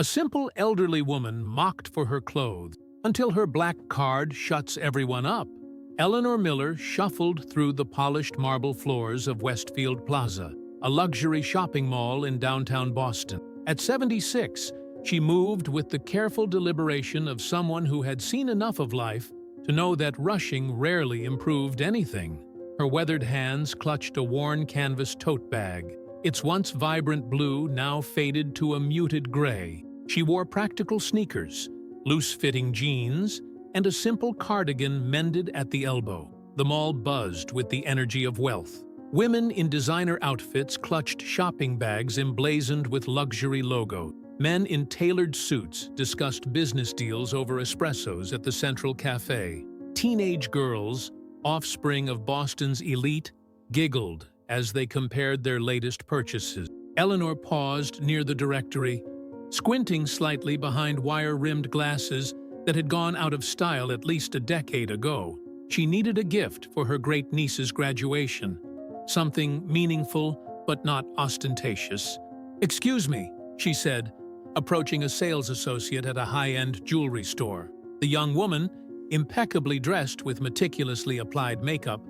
A simple elderly woman mocked for her clothes until her black card shuts everyone up. Eleanor Miller shuffled through the polished marble floors of Westfield Plaza, a luxury shopping mall in downtown Boston. At 76, she moved with the careful deliberation of someone who had seen enough of life to know that rushing rarely improved anything. Her weathered hands clutched a worn canvas tote bag. Its once vibrant blue now faded to a muted gray. She wore practical sneakers, loose-fitting jeans, and a simple cardigan mended at the elbow. The mall buzzed with the energy of wealth. Women in designer outfits clutched shopping bags emblazoned with luxury logos. Men in tailored suits discussed business deals over espressos at the Central Cafe. Teenage girls, offspring of Boston's elite, giggled as they compared their latest purchases. Eleanor paused near the directory, squinting slightly behind wire-rimmed glasses that had gone out of style at least a decade ago. She needed a gift for her great-niece's graduation, something meaningful but not ostentatious. "Excuse me," she said, approaching a sales associate at a high-end jewelry store. The young woman, impeccably dressed with meticulously applied makeup,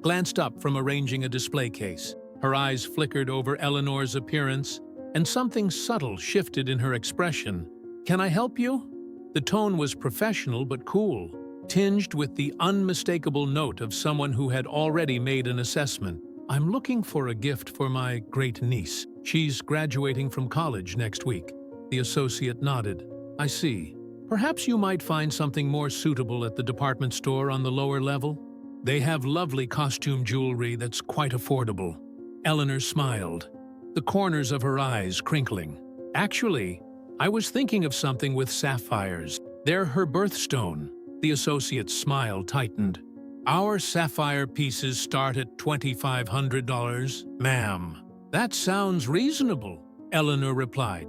glanced up from arranging a display case. Her eyes flickered over Eleanor's appearance, and something subtle shifted in her expression. "Can I help you?" The tone was professional but cool, tinged with the unmistakable note of someone who had already made an assessment. "I'm looking for a gift for my great-niece. She's graduating from college next week." The associate nodded. "I see. Perhaps you might find something more suitable at the department store on the lower level. They have lovely costume jewelry that's quite affordable." Eleanor smiled, the corners of her eyes crinkling. "Actually, I was thinking of something with sapphires. They're her birthstone." The associate's smile tightened. "Our sapphire pieces start at $2,500, ma'am." "That sounds reasonable," Eleanor replied,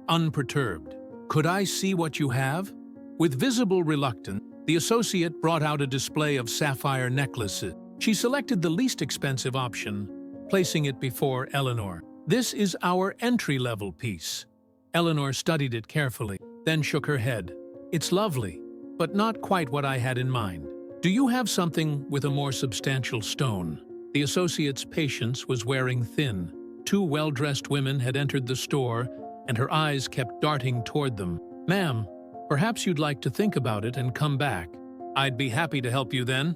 unperturbed. "Could I see what you have?" With visible reluctance, the associate brought out a display of sapphire necklaces. She selected the least expensive option, placing it before Eleanor. "This is our entry-level piece." Eleanor studied it carefully, then shook her head. "It's lovely, but not quite what I had in mind. Do you have something with a more substantial stone?" The associate's patience was wearing thin. Two well-dressed women had entered the store, and her eyes kept darting toward them. "Ma'am, perhaps you'd like to think about it and come back. I'd be happy to help you then."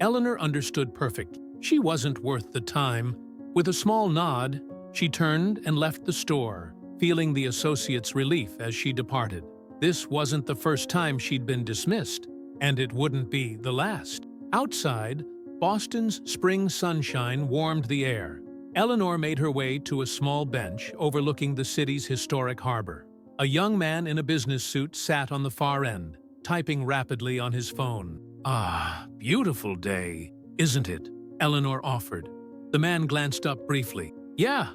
Eleanor understood perfectly. She wasn't worth the time. With a small nod, she turned and left the store, feeling the associate's relief as she departed. This wasn't the first time she'd been dismissed, and it wouldn't be the last. Outside, Boston's spring sunshine warmed the air. Eleanor made her way to a small bench overlooking the city's historic harbor. A young man in a business suit sat on the far end, typing rapidly on his phone. "Ah, beautiful day, isn't it?" Eleanor offered. The man glanced up briefly. "Yeah,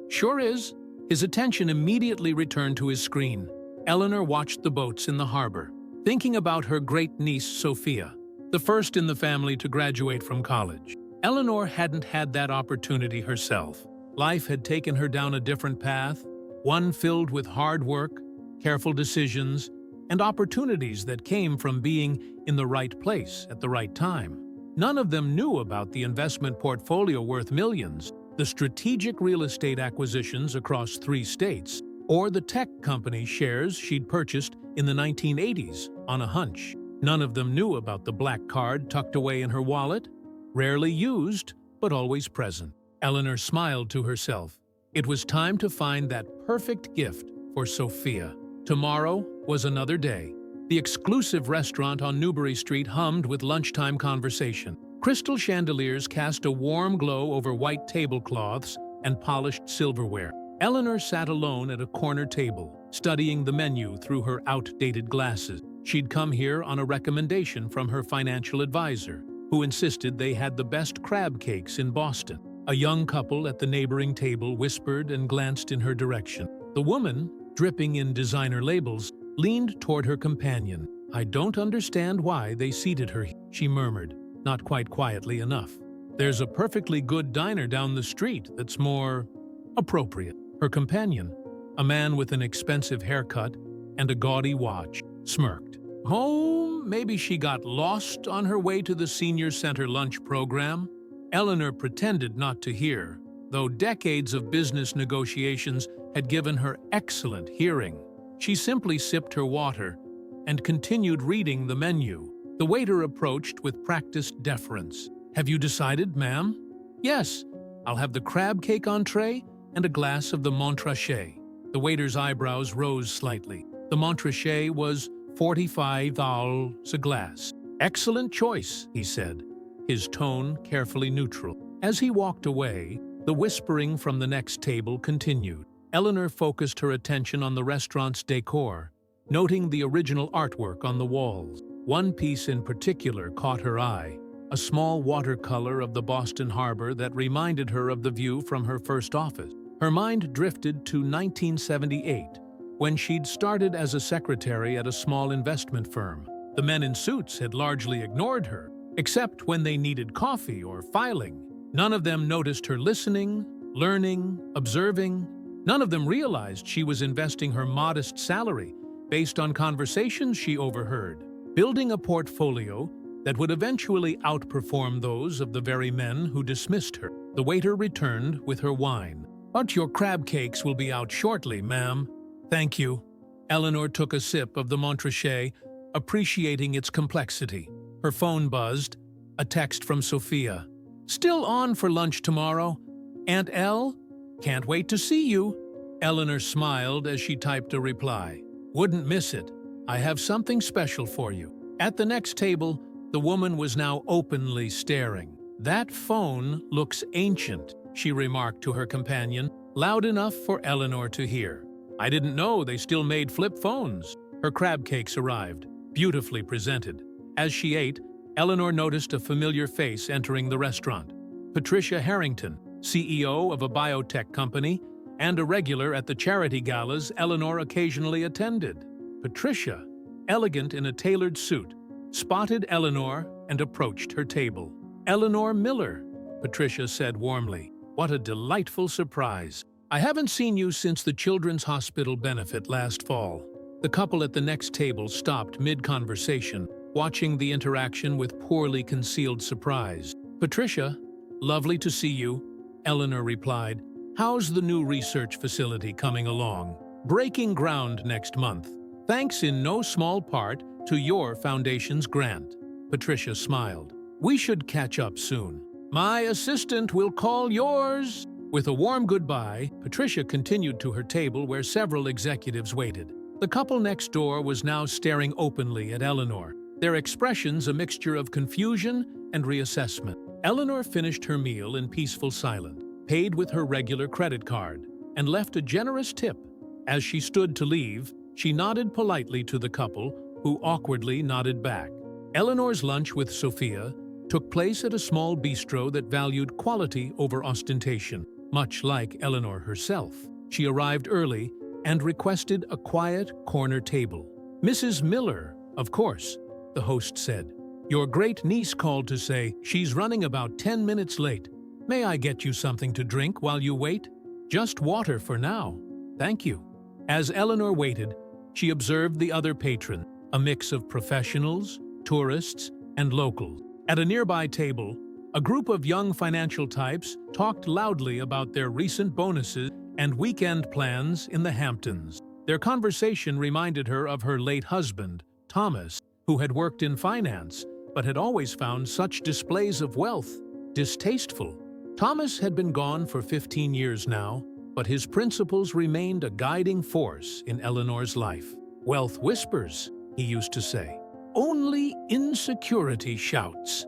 sure is." His attention immediately returned to his screen. Eleanor watched the boats in the harbor, thinking about her great-niece Sophia, the first in the family to graduate from college. Eleanor hadn't had that opportunity herself. Life had taken her down a different path, one filled with hard work, careful decisions, and opportunities that came from being in the right place at the right time. None of them knew about the investment portfolio worth millions, the strategic real estate acquisitions across 3 states, or the tech company shares she'd purchased in the 1980s on a hunch. None of them knew about the black card tucked away in her wallet, rarely used, but always present. Eleanor smiled to herself. It was time to find that perfect gift for Sophia. Tomorrow was another day. The exclusive restaurant on Newbury Street hummed with lunchtime conversation. Crystal chandeliers cast a warm glow over white tablecloths and polished silverware. Eleanor sat alone at a corner table, studying the menu through her outdated glasses. She'd come here on a recommendation from her financial advisor, who insisted they had the best crab cakes in Boston. A young couple at the neighboring table whispered and glanced in her direction. The woman, dripping in designer labels, leaned toward her companion. "I don't understand why they seated her," she murmured, not quite quietly enough. "There's a perfectly good diner down the street that's more appropriate." Her companion, A man with an expensive haircut and a gaudy watch smirked. Oh, maybe she got lost on her way to the senior center lunch program? Eleanor pretended not to hear, though decades of business negotiations had given her excellent hearing. She simply sipped her water and continued reading the menu. The waiter approached with practiced deference. "Have you decided, ma'am?" "Yes, I'll have the crab cake entree and a glass of the Montrachet." The waiter's eyebrows rose slightly. The Montrachet was $45 a glass. "Excellent choice," he said, his tone carefully neutral. As he walked away, the whispering from the next table continued. Eleanor focused her attention on the restaurant's decor, noting the original artwork on the walls. One piece in particular caught her eye, a small watercolor of the Boston Harbor that reminded her of the view from her first office. Her mind drifted to 1978, when she'd started as a secretary at a small investment firm. The men in suits had largely ignored her, except when they needed coffee or filing. None of them noticed her listening, learning, observing. None of them realized she was investing her modest salary based on conversations she overheard, building a portfolio that would eventually outperform those of the very men who dismissed her. The waiter returned with her wine. "But your crab cakes will be out shortly, ma'am." "Thank you." Eleanor took a sip of the Montrachet, appreciating its complexity. Her phone buzzed, a text from Sophia. "Still on for lunch tomorrow? Aunt Elle? Can't wait to see you." Eleanor smiled as she typed a reply. "Wouldn't miss it. I have something special for you." At the next table, the woman was now openly staring. "That phone looks ancient," she remarked to her companion, loud enough for Eleanor to hear. "I didn't know they still made flip phones." Her crab cakes arrived, beautifully presented. As she ate, Eleanor noticed a familiar face entering the restaurant. Patricia Harrington, CEO of a biotech company, and a regular at the charity galas Eleanor occasionally attended. Patricia, elegant in a tailored suit, spotted Eleanor and approached her table. "Eleanor Miller," Patricia said warmly. "What a delightful surprise. I haven't seen you since the Children's Hospital benefit last fall." The couple at the next table stopped mid-conversation, watching the interaction with poorly concealed surprise. "Patricia, lovely to see you," Eleanor replied. "How's the new research facility coming along?" "Breaking ground next month, thanks in no small part to your foundation's grant." Patricia smiled. "We should catch up soon. My assistant will call yours." With a warm goodbye, Patricia continued to her table where several executives waited. The couple next door was now staring openly at Eleanor, their expressions a mixture of confusion and reassessment. Eleanor finished her meal in peaceful silence, paid with her regular credit card, and left a generous tip. As she stood to leave, she nodded politely to the couple, who awkwardly nodded back. Eleanor's lunch with Sophia took place at a small bistro that valued quality over ostentation. Much like Eleanor herself, she arrived early and requested a quiet corner table. "Mrs. Miller, of course," the host said. "Your great niece called to say she's running about 10 minutes late. May I get you something to drink while you wait?" "Just water for now, thank you." As Eleanor waited, she observed the other patron, a mix of professionals, tourists, and locals. At a nearby table, a group of young financial types talked loudly about their recent bonuses and weekend plans in the Hamptons. Their conversation reminded her of her late husband, Thomas, who had worked in finance but had always found such displays of wealth distasteful. Thomas had been gone for 15 years now, but his principles remained a guiding force in Eleanor's life. "Wealth whispers," he used to say. "Only insecurity shouts."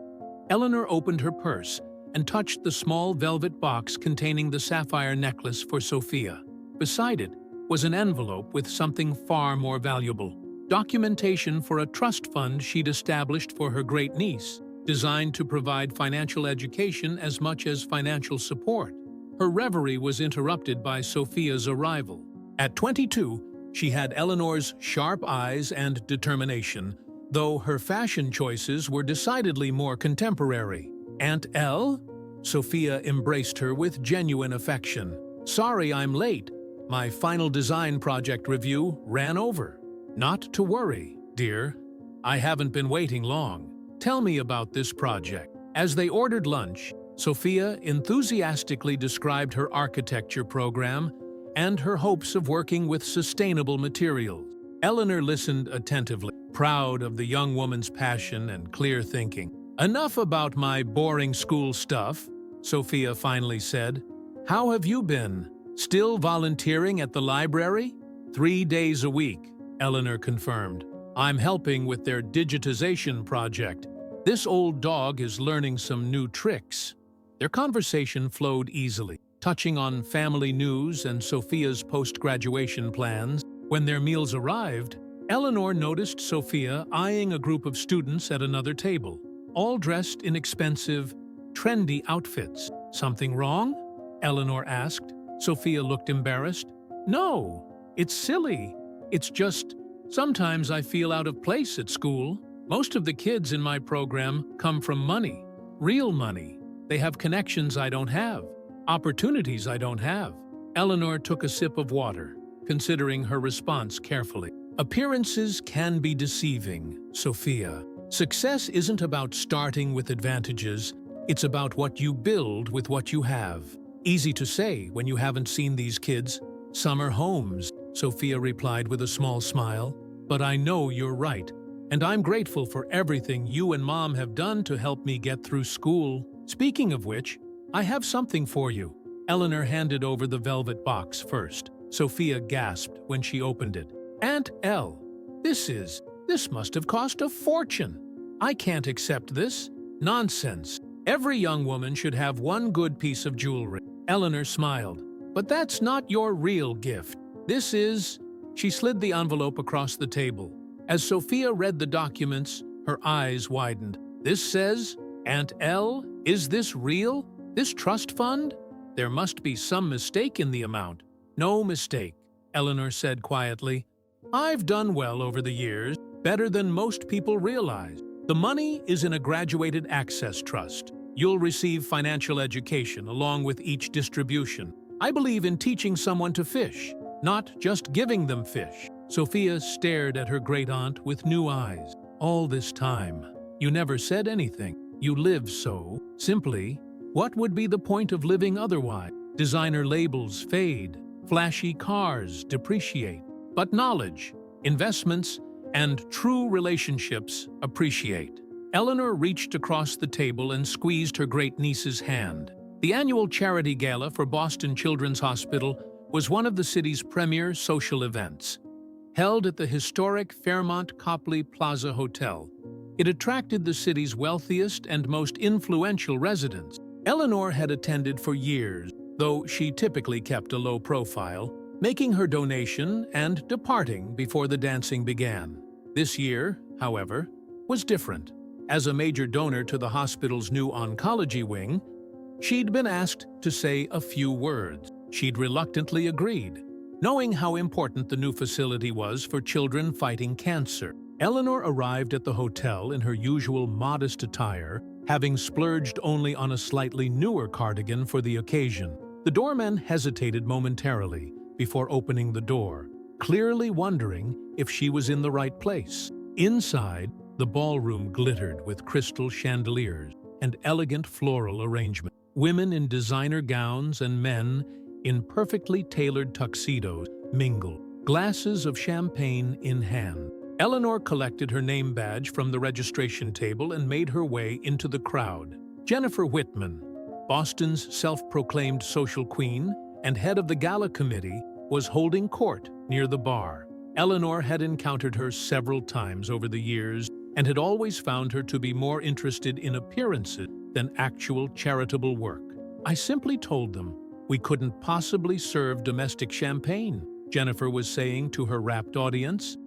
Eleanor opened her purse and touched the small velvet box containing the sapphire necklace for Sophia. Beside it was an envelope with something far more valuable: documentation for a trust fund she'd established for her great niece, designed to provide financial education as much as financial support. Her reverie was interrupted by Sophia's arrival. At 22, she had Eleanor's sharp eyes and determination, though her fashion choices were decidedly more contemporary. "Aunt Elle?" Sophia embraced her with genuine affection. "Sorry I'm late, My final design project review ran over. Not to worry, dear. I haven't been waiting long. Tell me about this project. As they ordered lunch, Sophia enthusiastically described her architecture program and her hopes of working with sustainable materials. Eleanor listened attentively, proud of the young woman's passion and clear thinking. Enough about my boring school stuff, Sophia finally said. How have you been? Still volunteering at the library? 3 days a week, Eleanor confirmed. I'm helping with their digitization project. This old dog is learning some new tricks. Their conversation flowed easily, touching on family news and Sophia's post-graduation plans. When their meals arrived, Eleanor noticed Sophia eyeing a group of students at another table, all dressed in expensive, trendy outfits. Something wrong? Eleanor asked. Sophia looked embarrassed. No, it's silly. It's just, sometimes I feel out of place at school. Most of the kids in my program come from money, real money. They have connections I don't have, opportunities I don't have. Eleanor took a sip of water, considering her response carefully. Appearances can be deceiving, Sophia. Success isn't about starting with advantages. It's about what you build with what you have. Easy to say when you haven't seen these kids. Summer homes, Sophia replied with a small smile. But I know you're right, and I'm grateful for everything you and Mom have done to help me get through school. Speaking of which, I have something for you. Eleanor handed over the velvet box first. Sophia gasped when she opened it. Aunt Elle, this must have cost a fortune. I can't accept this. Nonsense. Every young woman should have one good piece of jewelry. Eleanor smiled. But that's not your real gift. This is... She slid the envelope across the table. As Sophia read the documents, her eyes widened. This says, Aunt Elle, is this real? This trust fund? There must be some mistake in the amount. No mistake, Eleanor said quietly. I've done well over the years, better than most people realize. The money is in a graduated access trust. You'll receive financial education along with each distribution. I believe in teaching someone to fish, not just giving them fish. Sophia stared at her great-aunt with new eyes. All this time, you never said anything. You live so simply. What would be the point of living otherwise? Designer labels fade, flashy cars depreciate, but knowledge, investments, and true relationships appreciate. Eleanor reached across the table and squeezed her great-niece's hand. The annual charity gala for Boston Children's Hospital was one of the city's premier social events. Held at the historic Fairmont Copley Plaza Hotel, it attracted the city's wealthiest and most influential residents. Eleanor had attended for years, though she typically kept a low profile, making her donation and departing before the dancing began. This year, however, was different. As a major donor to the hospital's new oncology wing, she'd been asked to say a few words. She'd reluctantly agreed, knowing how important the new facility was for children fighting cancer. Eleanor arrived at the hotel in her usual modest attire, having splurged only on a slightly newer cardigan for the occasion. The doorman hesitated momentarily before opening the door, clearly wondering if she was in the right place. Inside, the ballroom glittered with crystal chandeliers and elegant floral arrangement. Women in designer gowns and men in perfectly tailored tuxedos mingled, glasses of champagne in hand. Eleanor collected her name badge from the registration table and made her way into the crowd. Jennifer Whitman, Boston's self-proclaimed social queen and head of the gala committee, was holding court near the bar. Eleanor had encountered her several times over the years and had always found her to be more interested in appearances than actual charitable work. I simply told them we couldn't possibly serve domestic champagne, Jennifer was saying to her rapt audience.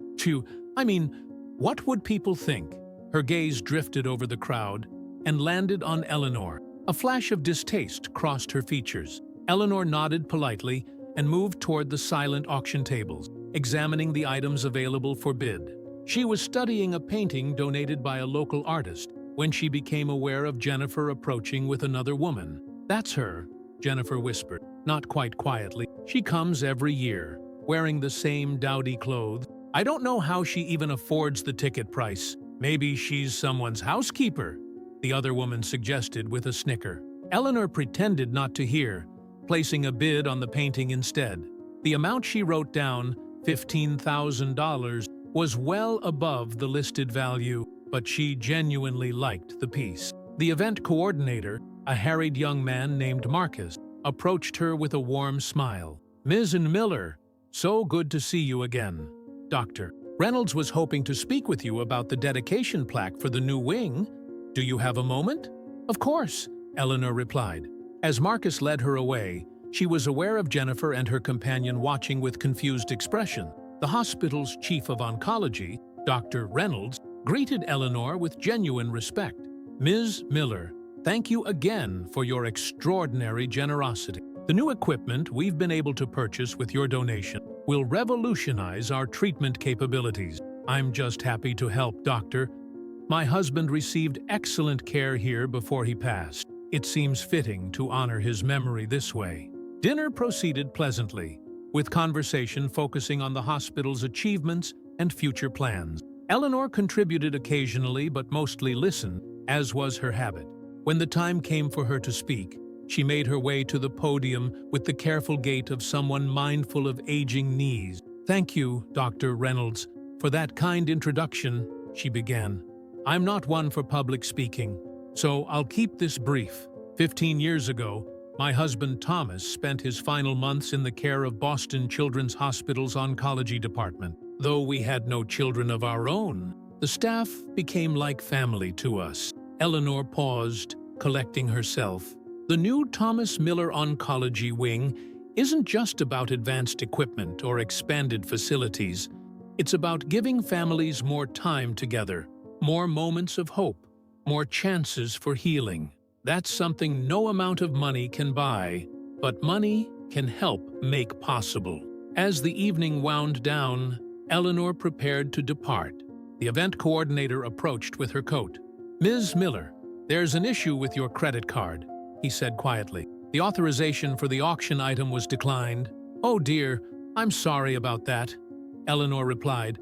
What would people think? Her gaze drifted over the crowd and landed on Eleanor. A flash of distaste crossed her features. Eleanor nodded politely and moved toward the silent auction tables, examining the items available for bid. She was studying a painting donated by a local artist when she became aware of Jennifer approaching with another woman. That's her, Jennifer whispered, not quite quietly. She comes every year, wearing the same dowdy clothes. I don't know how she even affords the ticket price. Maybe she's someone's housekeeper, the other woman suggested with a snicker. Eleanor pretended not to hear, placing a bid on the painting instead. The amount she wrote down, $15,000, was well above the listed value, but she genuinely liked the piece. The event coordinator, a harried young man named Marcus, approached her with a warm smile. Ms. Miller, so good to see you again. Dr. Reynolds was hoping to speak with you about the dedication plaque for the new wing. Do you have a moment? Of course, Eleanor replied. As Marcus led her away, she was aware of Jennifer and her companion watching with confused expression. The hospital's chief of oncology, Dr. Reynolds, greeted Eleanor with genuine respect. Ms. Miller, thank you again for your extraordinary generosity. The new equipment we've been able to purchase with your donation will revolutionize our treatment capabilities. I'm just happy to help, Doctor. My husband received excellent care here before he passed. It seems fitting to honor his memory this way. Dinner proceeded pleasantly, with conversation focusing on the hospital's achievements and future plans. Eleanor contributed occasionally but mostly listened, as was her habit. When the time came for her to speak, she made her way to the podium with the careful gait of someone mindful of aging knees. Thank you, Dr. Reynolds, for that kind introduction, she began. I'm not one for public speaking, so I'll keep this brief. 15 years ago, my husband Thomas spent his final months in the care of Boston Children's Hospital's oncology department. Though we had no children of our own, the staff became like family to us. Eleanor paused, collecting herself. The new Thomas Miller Oncology Wing isn't just about advanced equipment or expanded facilities. It's about giving families more time together, more moments of hope, more chances for healing. That's something no amount of money can buy, but money can help make possible. As the evening wound down, Eleanor prepared to depart. The event coordinator approached with her coat. Ms. Miller, there's an issue with your credit card, he said quietly. The authorization for the auction item was declined. Oh dear, I'm sorry about that, Eleanor replied.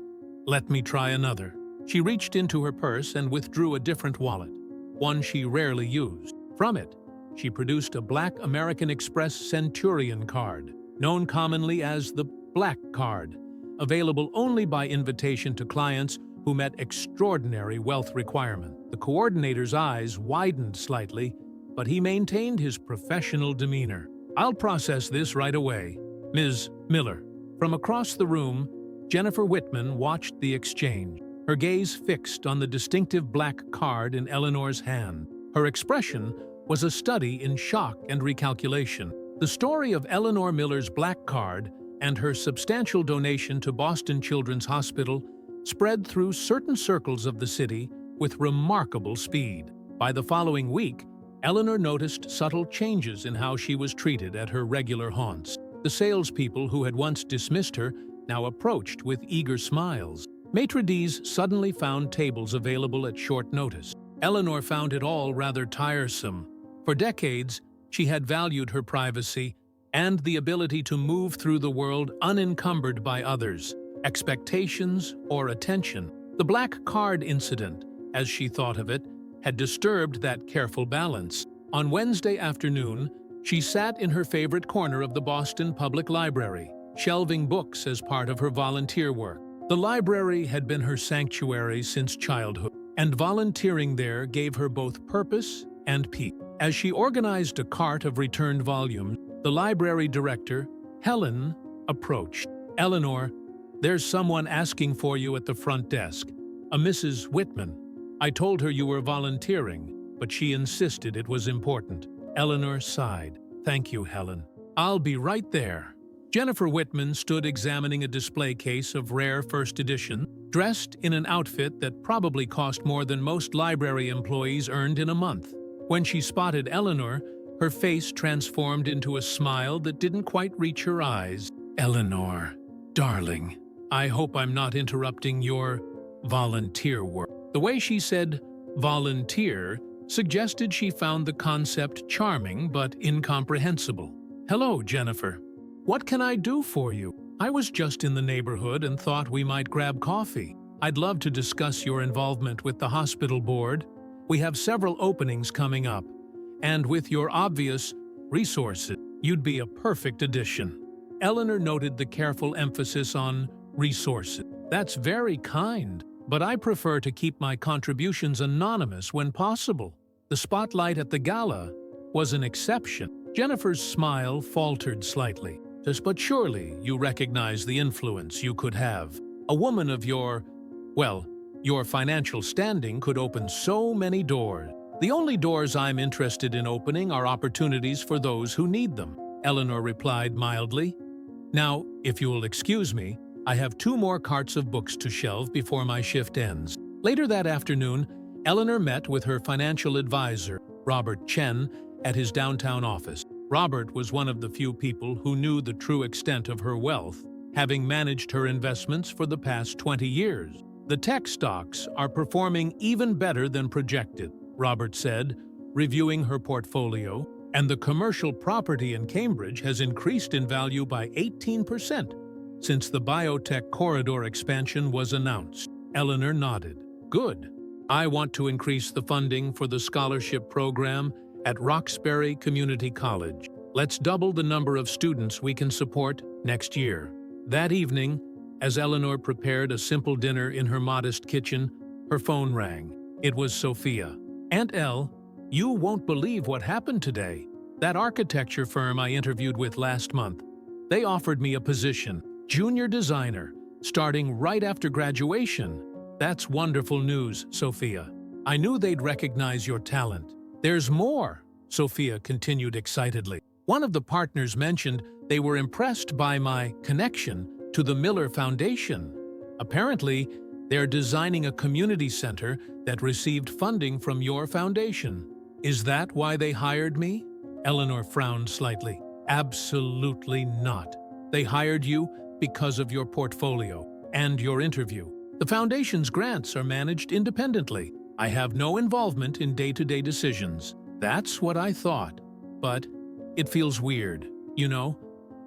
Let me try another. She reached into her purse and withdrew a different wallet, one she rarely used. From it, she produced a Black American Express Centurion card, known commonly as the Black Card, available only by invitation to clients who met extraordinary wealth requirements. The coordinator's eyes widened slightly, but he maintained his professional demeanor. I'll process this right away, Ms. Miller. From across the room, Jennifer Whitman watched the exchange, her gaze fixed on the distinctive black card in Eleanor's hand. Her expression was a study in shock and recalculation. The story of Eleanor Miller's black card and her substantial donation to Boston Children's Hospital spread through certain circles of the city with remarkable speed. By the following week, Eleanor noticed subtle changes in how she was treated at her regular haunts. The salespeople who had once dismissed her now approached with eager smiles. Maitre d's suddenly found tables available at short notice. Eleanor found it all rather tiresome. For decades, she had valued her privacy and the ability to move through the world unencumbered by others, expectations, or attention. The black card incident, as she thought of it, had disturbed that careful balance. On Wednesday afternoon, she sat in her favorite corner of the Boston Public Library, shelving books as part of her volunteer work. The library had been her sanctuary since childhood, and volunteering there gave her both purpose and peace. As she organized a cart of returned volumes, the library director, Helen, approached. Eleanor, there's someone asking for you at the front desk, a Mrs. Whitman. I told her you were volunteering, but she insisted it was important. Eleanor sighed. Thank you, Helen. I'll be right there. Jennifer Whitman stood examining a display case of rare first edition, dressed in an outfit that probably cost more than most library employees earned in a month. When she spotted Eleanor, her face transformed into a smile that didn't quite reach her eyes. Eleanor, darling, I hope I'm not interrupting your volunteer work. The way she said volunteer suggested she found the concept charming but incomprehensible. "Hello, Jennifer. What can I do for you? I was just in the neighborhood and thought we might grab coffee. I'd love to discuss your involvement with the hospital board. We have several openings coming up, and with your obvious resources, you'd be a perfect addition." Eleanor noted the careful emphasis on resources. "That's very kind, but I prefer to keep my contributions anonymous when possible. The spotlight at the gala was an exception." Jennifer's smile faltered slightly. "But surely you recognize the influence you could have. A woman of your financial standing could open so many doors." "The only doors I'm interested in opening are opportunities for those who need them," Eleanor replied mildly. "Now, if you'll excuse me, I have 2 more carts of books to shelve before my shift ends." Later that afternoon, Eleanor met with her financial advisor, Robert Chen, at his downtown office. Robert was one of the few people who knew the true extent of her wealth, having managed her investments for the past 20 years. "The tech stocks are performing even better than projected," Robert said, reviewing her portfolio, "and the commercial property in Cambridge has increased in value by 18% since the biotech corridor expansion was announced." Eleanor nodded. "Good. I want to increase the funding for the scholarship program at Roxbury Community College. Let's double the number of students we can support next year." That evening, as Eleanor prepared a simple dinner in her modest kitchen, her phone rang. It was Sophia. "Aunt Elle, you won't believe what happened today. That architecture firm I interviewed with last month. They offered me a position, junior designer, starting right after graduation." "That's wonderful news, Sophia. I knew they'd recognize your talent." "There's more," Sophia continued excitedly. "One of the partners mentioned they were impressed by my connection to the Miller Foundation. Apparently, they're designing a community center that received funding from your foundation. Is that why they hired me?" Eleanor frowned slightly. "Absolutely not. They hired you because of your portfolio and your interview. The foundation's grants are managed independently. I have no involvement in day-to-day decisions." "That's what I thought. But it feels weird, you know?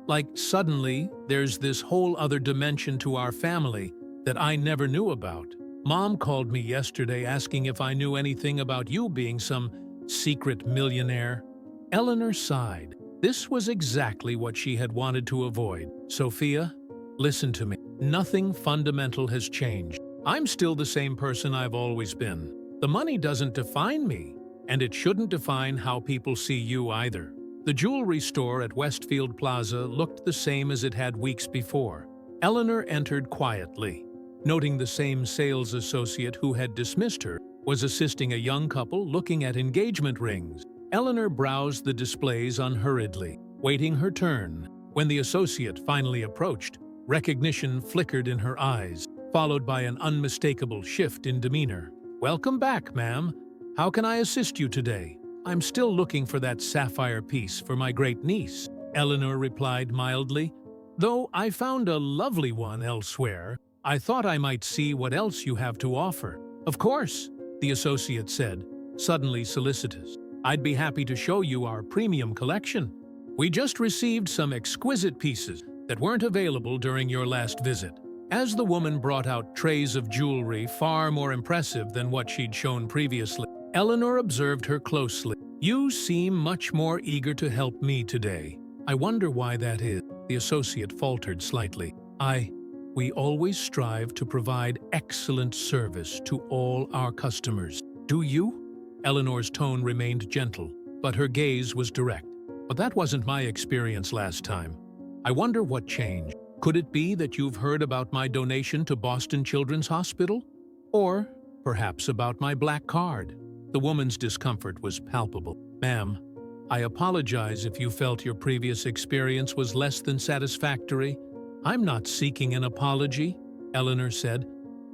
Like suddenly there's this whole other dimension to our family that I never knew about. Mom called me yesterday asking if I knew anything about you being some secret millionaire." Eleanor sighed. This was exactly what she had wanted to avoid. "Sophia, listen to me. Nothing fundamental has changed. I'm still the same person I've always been. The money doesn't define me, and it shouldn't define how people see you either." The jewelry store at Westfield Plaza looked the same as it had weeks before. Eleanor entered quietly, noting the same sales associate who had dismissed her was assisting a young couple looking at engagement rings. Eleanor browsed the displays unhurriedly, waiting her turn. When the associate finally approached, recognition flickered in her eyes, followed by an unmistakable shift in demeanor. "Welcome back, ma'am. How can I assist you today?" "I'm still looking for that sapphire piece for my great-niece," Eleanor replied mildly. "Though I found a lovely one elsewhere, I thought I might see what else you have to offer." "Of course," the associate said, suddenly solicitous. "I'd be happy to show you our premium collection. We just received some exquisite pieces that weren't available during your last visit." As the woman brought out trays of jewelry far more impressive than what she'd shown previously, Eleanor observed her closely. "You seem much more eager to help me today. I wonder why that is." The associate faltered slightly. We always strive to provide excellent service to all our customers." "Do you?" Eleanor's tone remained gentle, but her gaze was direct. "But that wasn't my experience last time. I wonder what changed. Could it be that you've heard about my donation to Boston Children's Hospital? Or perhaps about my black card?" The woman's discomfort was palpable. "Ma'am, I apologize if you felt your previous experience was less than satisfactory." "I'm not seeking an apology," Eleanor said.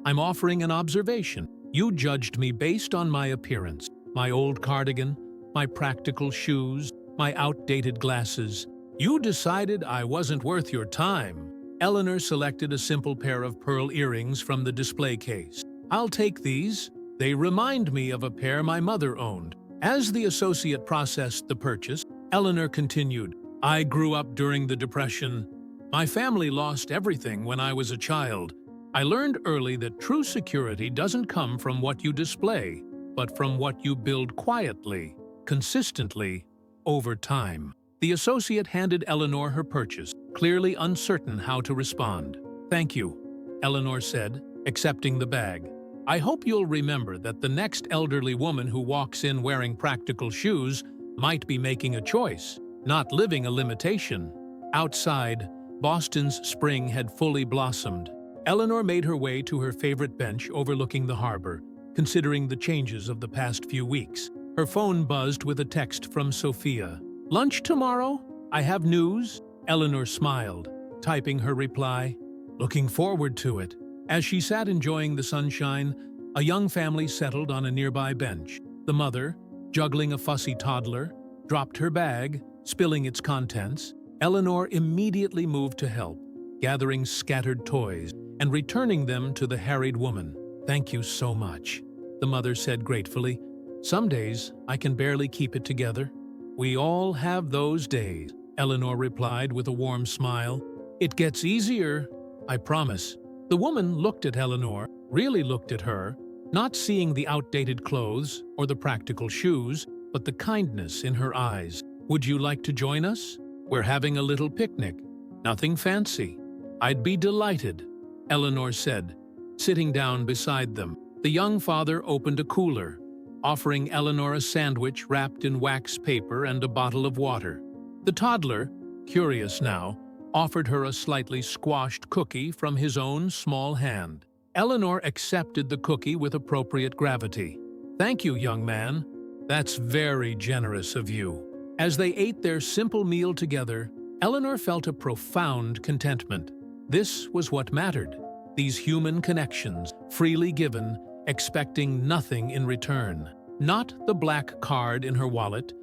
"I'm offering an observation. You judged me based on my appearance, my old cardigan, my practical shoes, my outdated glasses. You decided I wasn't worth your time." Eleanor selected a simple pair of pearl earrings from the display case. "I'll take these," They remind me of a pair my mother owned. As the associate processed the purchase, Eleanor continued, I grew up during the Depression. My family lost everything when I was a child. I learned early that true security doesn't come from what you display, but from what you build quietly, consistently, over time. The associate handed Eleanor her purchase, clearly uncertain how to respond. Thank you, Eleanor said, accepting the bag. I hope you'll remember that the next elderly woman who walks in wearing practical shoes might be making a choice, not living a limitation. Outside, Boston's spring had fully blossomed. Eleanor made her way to her favorite bench overlooking the harbor, considering the changes of the past few weeks. Her phone buzzed with a text from Sophia. Lunch tomorrow? I have news? Eleanor smiled, typing her reply. Looking forward to it. As she sat enjoying the sunshine, a young family settled on a nearby bench. The mother, juggling a fussy toddler, dropped her bag, spilling its contents. Eleanor immediately moved to help, gathering scattered toys and returning them to the harried woman. Thank you so much, the mother said gratefully. Some days I can barely keep it together. We all have those days, Eleanor replied with a warm smile. It gets easier, I promise. The woman looked at Eleanor, really looked at her, not seeing the outdated clothes or the practical shoes, but the kindness in her eyes. Would you like to join us? We're having a little picnic. Nothing fancy. I'd be delighted, Eleanor said, sitting down beside them. The young father opened a cooler, offering Eleanor a sandwich wrapped in wax paper and a bottle of water. The toddler, curious now, offered her a slightly squashed cookie from his own small hand. Eleanor accepted the cookie with appropriate gravity. Thank you, young man. That's very generous of you. As they ate their simple meal together, Eleanor felt a profound contentment. This was what mattered. These human connections, freely given, expecting nothing in return. Not the black card in her wallet,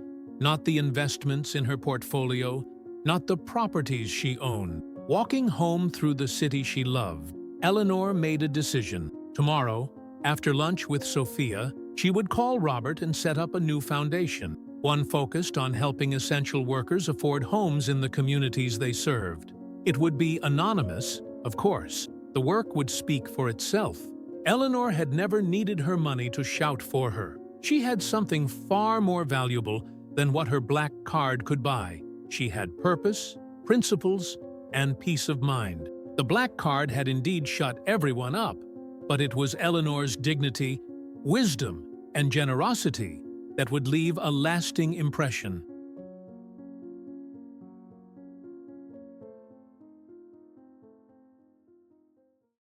not the investments in her portfolio, not the properties she owned. Walking home through the city she loved, Eleanor made a decision. Tomorrow, after lunch with Sophia, she would call Robert and set up a new foundation, one focused on helping essential workers afford homes in the communities they served. It would be anonymous, of course. The work would speak for itself. Eleanor had never needed her money to shout for her. She had something far more valuable than what her black card could buy. She had purpose, principles, and peace of mind. The black card had indeed shut everyone up, but it was Eleanor's dignity, wisdom, and generosity that would leave a lasting impression.